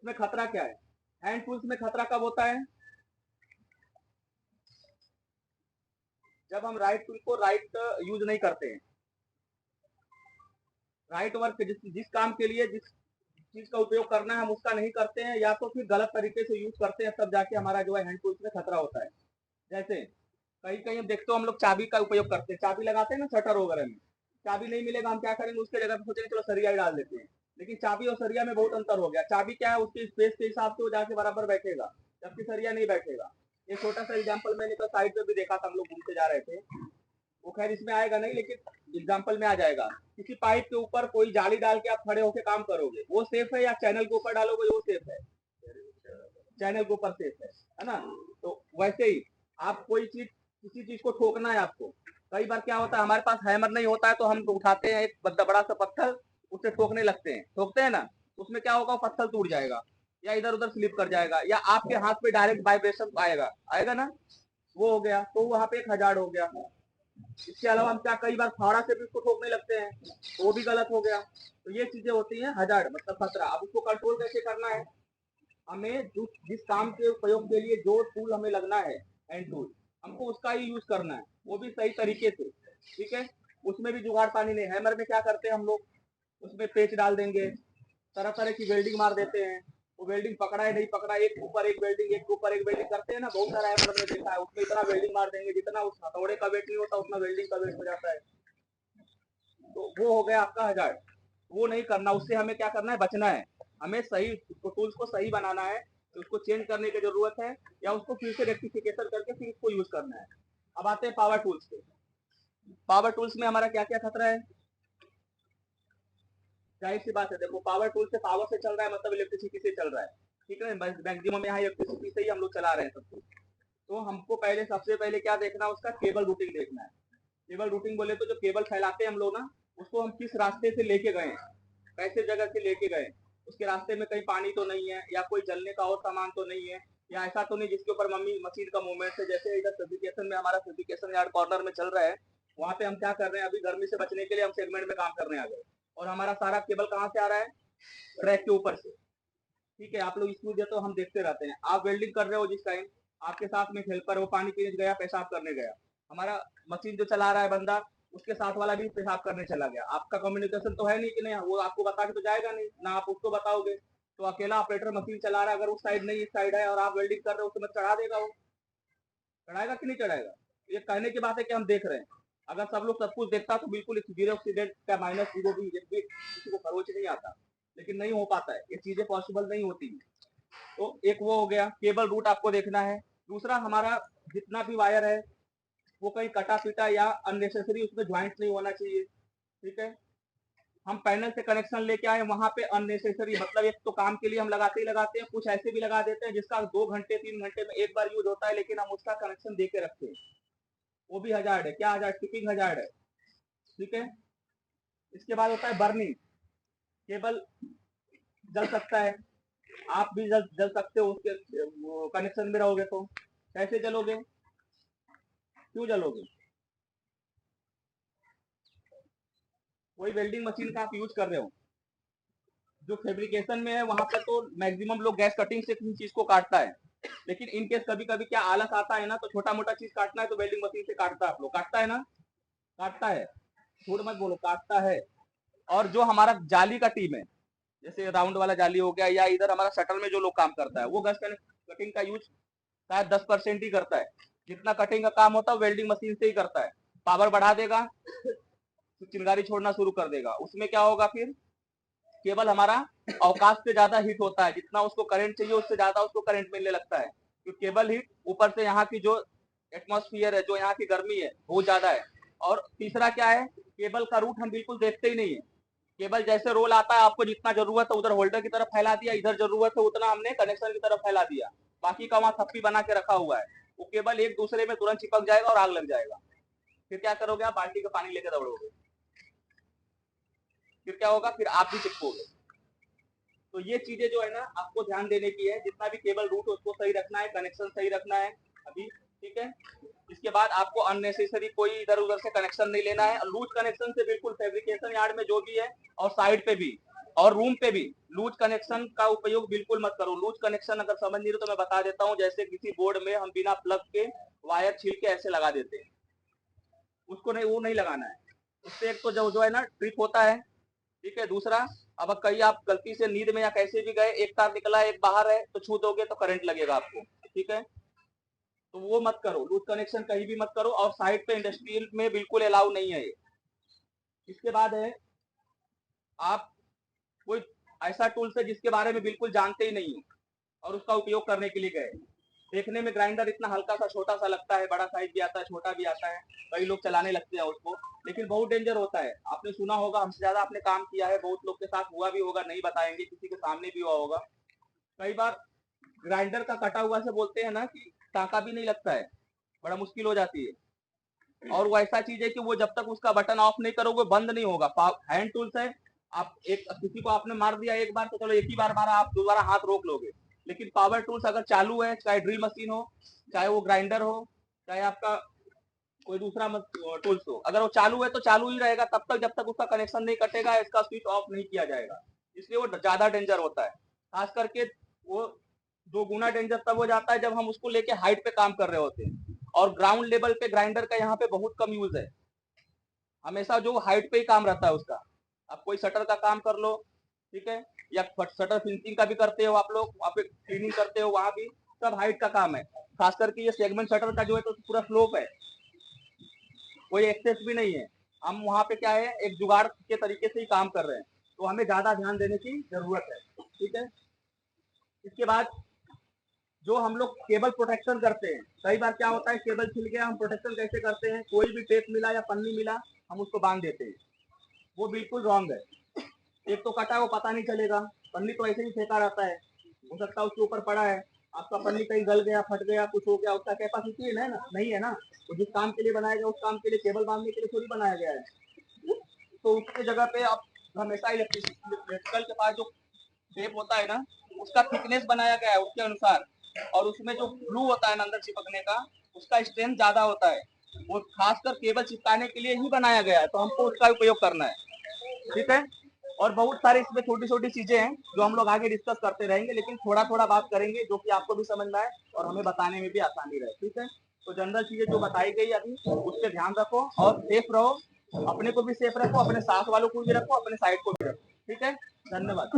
उसमें खतरा क्या है? हैंड टूल्स में खतरा कब होता है? जब हम राइट टूल को राइट यूज नहीं करते हैं। राइट वर्क जिस जिस काम के लिए जिस चीज का उपयोग करना है हम उसका नहीं करते हैं, या तो फिर गलत तरीके से यूज करते हैं, तब जाके हमारा जो है हैंड टूल्स में खतरा होता है। जैसे कहीं कहीं हम देखते हो हम लोग चाबी का उपयोग करते हैं, चाबी लगाते हैं ना शटर वगैरह में। चाबी नहीं मिलेगा हम क्या करेंगे, उसके जगह पे सोचेंगे चलो सरिया ही डाल देते हैं। लेकिन चाबी और सरिया में बहुत अंतर हो गया। चाबी क्या है, उसके स्पेस के हिसाब से वो जाके बराबर बैठेगा, जबकि सरिया नहीं बैठेगा। ये छोटा सा एग्जाम्पल मैंने तो साइड पे भी देखा था, हम लोग घूमते जा रहे थे। वो खैर इसमें आएगा नहीं, लेकिन एग्जाम्पल में आ जाएगा। किसी पाइप के ऊपर कोई जाली डाल के आप खड़े होकर काम करोगे, वो सेफ है? या चैनल के ऊपर डालोगे वो सेफ है? चैनल के ऊपर सेफ है ना? तो वैसे ही आप कोई चीज, किसी चीज को ठोकना है आपको, कई बार क्या होता है हमारे पास हैमर नहीं होता है, तो हम उठाते हैं एक बड़ा सा पत्थर, उससे ठोकने लगते हैं, ठोकते हैं ना, उसमें क्या होगा, पत्थर टूट जाएगा या इधर उधर स्लिप कर जाएगा, या आपके हाथ पे डायरेक्ट वाइब्रेशन आएगा आएगा ना, वो हो गया, तो वहां पे एक हजार हो गया। इसके अलावा हम क्या कई बार फावड़ा से भी उसको ठोकने लगते हैं, तो वो भी गलत हो गया। तो ये चीजें होती हैं हजार, मतलब खतरा। अब उसको कंट्रोल कैसे करना है? हमें जिस काम के उपयोग के लिए जो टूल हमें लगना है, हैंड टूल, हमको उसका ही यूज करना है, वो भी सही तरीके से। ठीक है? उसमें भी जुगाड़ पानी नहीं। हैमर में क्या करते हैं हम लोग, उसमें पेच डाल देंगे, तरह तरह की वेल्डिंग मार देते हैं। वो वेल्डिंग पकड़ा है नहीं पकड़ा, एक के ऊपर एक वेल्डिंग, एक के ऊपर एक वेल्डिंग करते हैं ना, बहुत सारा हैमर में देखा है। उसमें इतना वेल्डिंग मार देंगे, जितना उस हथौड़े का वेट नहीं होता उतना वेल्डिंग का वेट हो जाता है। तो वो हो गया आपका हजार। वो नहीं करना, उससे हमें क्या करना है, बचना है। हमें सही टूल्स को सही बनाना है, तो उसको चेंज करने की जरूरत है, या उसको फिर से रेक्टिफिकेशन करके फिर उसको यूज करना है। अब आते हैं पावर टूल्स पे। पावर टूल्स में हमारा क्या क्या खतरा है? जाहिर सी बात है, देखो पावर टूल से पावर से चल रहा है, मतलब इलेक्ट्रिसिटी से चल रहा है। ठीक है, मैक्सिमम यहाँ इलेक्ट्रिसिटी से ही हम लोग चला रहे हैं सब कुछ। तो हमको पहले, सबसे पहले क्या देखना है, उसका केबल रूटिंग देखना है। केबल रूटिंग बोले तो जो केबल फैलाते हैं हम लोग ना, उसको हम किस रास्ते से लेके गए हैं, कैसे जगह से लेके गए, उसके रास्ते में कहीं पानी तो नहीं है, या कोई जलने का और सामान तो नहीं है, या ऐसा तो नहीं जिसके ऊपर मम्मी मशीन का मूवमेंट है। जैसे इधर फेब्रिकेशन में, हमारा फेब्रिकेशन यार्ड कॉर्नर में चल रहा है, वहां पे हम क्या कर रहे हैं, अभी गर्मी से बचने के लिए हम सेगमेंट में काम करने आ गए, और हमारा सारा केबल कहाँ से आ रहा है, ट्रैक के ऊपर से। ठीक है, आप लोग स्कूल जाते हो, हम देखते रहते हैं, आप वेल्डिंग कर रहे हो जिस टाइम, आपके साथ में हेल्पर, वो पानी पीने गया, पेशाब करने गया, हमारा मशीन जो चला रहा है बंदा, उसके साथ वाला भी पेशाब करने चला गया। आपका कम्युनिकेशन तो है नहीं कि नहीं, वो आपको बता के तो जाएगा नहीं ना, आप उसको बताओगे। तो अकेला ऑपरेटर मशीन चला रहा है, अगर उस साइड नहीं इस साइड है और आप वेल्डिंग कर रहे हो, तो मैं चढ़ा देगा, वो चढ़ाएगा कि नहीं चढ़ाएगा? ये कहने की बात है कि हम देख रहे हैं। अगर सब लोग सब कुछ देखता तो बिल्कुल जीरो एक्सीडेंट का माइनस जीरो भी किसी को खरोच नहीं आता, लेकिन नहीं हो पाता है, ये चीजें पॉसिबल नहीं होती। तो एक वो हो गया, केबल रूट आपको देखना है। दूसरा, हमारा जितना भी वायर है वो कहीं कटा पीटा या अननेसेसरी उसमें ज्वाइंट नहीं होना चाहिए। ठीक है? हम पैनल से कनेक्शन लेके आए, वहां पे अननेसेसरी, मतलब एक तो काम के लिए हम लगाते ही लगाते हैं, कुछ ऐसे भी लगा देते हैं जिसका 2 घंटे 3 घंटे में एक बार यूज होता है, लेकिन हम उसका कनेक्शन दे के रखते हैं। वो भी हजार है, क्या हजार, टिपिंग हजार है। ठीक है? इसके बाद होता है बर्निंग। केबल जल सकता है, आप भी जल जल सकते हो उसके कनेक्शन में रहोगे तो। कैसे जलोगे, क्यों जलोगे? कोई वेल्डिंग मशीन का आप यूज कर रहे हो, जो फेब्रिकेशन में है वहां पर तो मैक्सिमम लोग गैस कटिंग से किसी चीज को काटता है, लेकिन इनकेस कभी कभी क्या आलस आता है ना, तो छोटा मोटा चीज काटना है तो वेल्डिंग मशीन से काटता है। आप लोग काटता है ना, काटता है, झूठ मत बोलो, काटता है। और जो हमारा जाली का टीम है, जैसे राउंड वाला जाली हो गया, या इधर हमारा शटल में जो लोग काम करता है, वो गैस कटिंग का यूज शायद 10% ही करता है। जितना कटिंग का काम होता है वेल्डिंग मशीन से ही करता है। पावर बढ़ा देगा तो चिंगारी छोड़ना शुरू कर देगा, उसमें क्या होगा फिर, केबल हमारा अवकाश से ज्यादा हीट होता है, जितना उसको करंट चाहिए उससे ज्यादा उसको करंट मिलने लगता है, क्योंकि केबल हीट ऊपर से यहाँ की जो एटमॉस्फेयर है, जो यहाँ की गर्मी है, बहुत ज्यादा है। और तीसरा क्या है, केबल का रूट हम बिल्कुल देखते ही नहीं है। केबल जैसे रोल आता है, आपको जितना जरूरत है उधर होल्डर की तरफ फैला दिया, इधर जरूरत है उतना हमने कनेक्शन की तरफ फैला दिया, बाकी का वहां थप्पी बना के रखा हुआ है। वो केबल एक दूसरे में तुरंत चिपक जाएगा और आग लग जाएगा। फिर क्या करोगे, आप बाल्टी का पानी लेकर दौड़ोगे, फिर क्या होगा, फिर आप भी चिपकोगे। तो ये चीजें जो है ना, आपको ध्यान देने की है। जितना भी केबल रूट है उसको सही रखना है, कनेक्शन सही रखना है अभी। ठीक है? इसके बाद आपको अननेसेसरी कोई इधर उधर से कनेक्शन नहीं लेना है, लूज कनेक्शन से बिल्कुल फेब्रिकेशन यार्ड में जो भी है, और साइड पे भी, और रूम पे भी लूज कनेक्शन का उपयोग बिल्कुल मत करो। लूज कनेक्शन अगर समझ नहीं रहे तो मैं बता देता हूँ। जैसे किसी बोर्ड में हम बिना प्लग के वायर छील के ऐसे लगा देते हैं, उसको नहीं, वो नहीं लगाना है। उससे एक तो जो है ना ट्रिप होता है, ठीक है। दूसरा, अब कहीं आप गलती से नींद में या कैसे भी गए, एक तार निकला एक बाहर है तो छू दोगे तो करंट लगेगा आपको, ठीक है। तो वो मत करो, लूज कनेक्शन कहीं भी मत करो। और साइड पे इंडस्ट्रियल में बिल्कुल अलाउ नहीं है ये। इसके बाद है, आप कोई ऐसा टूल्स है जिसके बारे में बिल्कुल जानते ही नहीं हो और उसका उपयोग करने के लिए गए। देखने में ग्राइंडर इतना हल्का सा छोटा सा लगता है, बड़ा साइज भी आता है, छोटा भी आता है, कई लोग चलाने लगते हैं उसको, लेकिन बहुत डेंजर होता है। आपने सुना होगा, हमसे ज्यादा आपने काम किया है, बहुत लोग के साथ हुआ भी होगा, नहीं बताएंगे, किसी के सामने भी हुआ होगा। कई बार ग्राइंडर का कटा हुआ से बोलते हैं ना कि टाका भी नहीं लगता है, बड़ा मुश्किल हो जाती है। और वो ऐसा चीज है कि वो जब तक उसका बटन ऑफ नहीं करोगे बंद नहीं होगा। हैंड टूल्स है, आप एक किसी को आपने मार दिया एक बार तो चलो एक ही बार मारा, आप दोबारा हाथ रोक लोगे। लेकिन पावर टूल्स अगर चालू है, चाहे ड्रिल मशीन हो, चाहे वो ग्राइंडर हो, चाहे आपका कोई दूसरा टूल्स हो, अगर वो चालू है तो चालू ही रहेगा तब तक जब तक उसका कनेक्शन नहीं कटेगा, इसका स्विच ऑफ नहीं किया जाएगा। इसलिए वो ज्यादा डेंजर होता है। खास करके वो 2 गुना डेंजर तब हो जाता है जब हम उसको लेके हाइट पे काम कर रहे होते हैं। और ग्राउंड लेवल पे ग्राइंडर का यहाँ पे बहुत कम यूज है। हमेशा जो हाइट पे ही काम रहता है उसका। आप कोई शटर का काम कर लो, ठीक है, या शटर फिनिशिंग का भी करते हो आप लोग, वहाँ पे क्लीनिंग करते हो, वहाँ भी सब हाइट का काम है। खास करके ये सेगमेंट शटर का जो है तो पूरा स्लोप है, कोई एक्सेस भी नहीं है। हम वहाँ पे क्या है, एक जुगाड़ के तरीके से ही काम कर रहे हैं, तो हमें ज्यादा ध्यान देने की जरूरत है, ठीक है। इसके बाद जो हम लोग केबल प्रोटेक्शन करते हैं, कई बार क्या होता है, केबल छिल गया, हम प्रोटेक्शन कैसे करते हैं, कोई भी टेप मिला या पन्नी मिला हम उसको बांध देते हैं, वो बिल्कुल रॉन्ग है। एक तो कटा है, वो पता नहीं चलेगा, पन्नी तो ऐसे ही फेंका रहता है, हो सकता है उसके ऊपर पड़ा है, आपका पन्नी कहीं गल गया, फट गया, कुछ हो गया, उसका कैपेसिटी है ना, नहीं है ना। तो जिस काम के लिए बनाया गया उस काम के लिए, केबल बांधने के लिए थोड़ी बनाया गया है। तो उसकी जगह पे आप हमेशा इलेक्ट्रिकल के पास जो टेप होता है ना, उसका थिकनेस बनाया गया है उसके अनुसार, और उसमें जो ग्लू होता है ना अंदर चिपकने का, उसका स्ट्रेंथ ज्यादा होता है। वो खासकर केबल चिपकाने के लिए ही बनाया गया है, तो हमको उसका उपयोग करना है, ठीक है। और बहुत सारे इसमें छोटी छोटी चीजें हैं जो हम लोग आगे डिस्कस करते रहेंगे, लेकिन थोड़ा थोड़ा बात करेंगे जो कि आपको भी समझ में आए और हमें बताने में भी आसानी रहे, ठीक है। तो जनरल चीजें जो बताई गई अभी, उस पर ध्यान रखो और सेफ रहो। अपने को भी सेफ रखो, अपने साथ वालों को भी रखो, अपने साइड को भी रखो, ठीक है। धन्यवाद।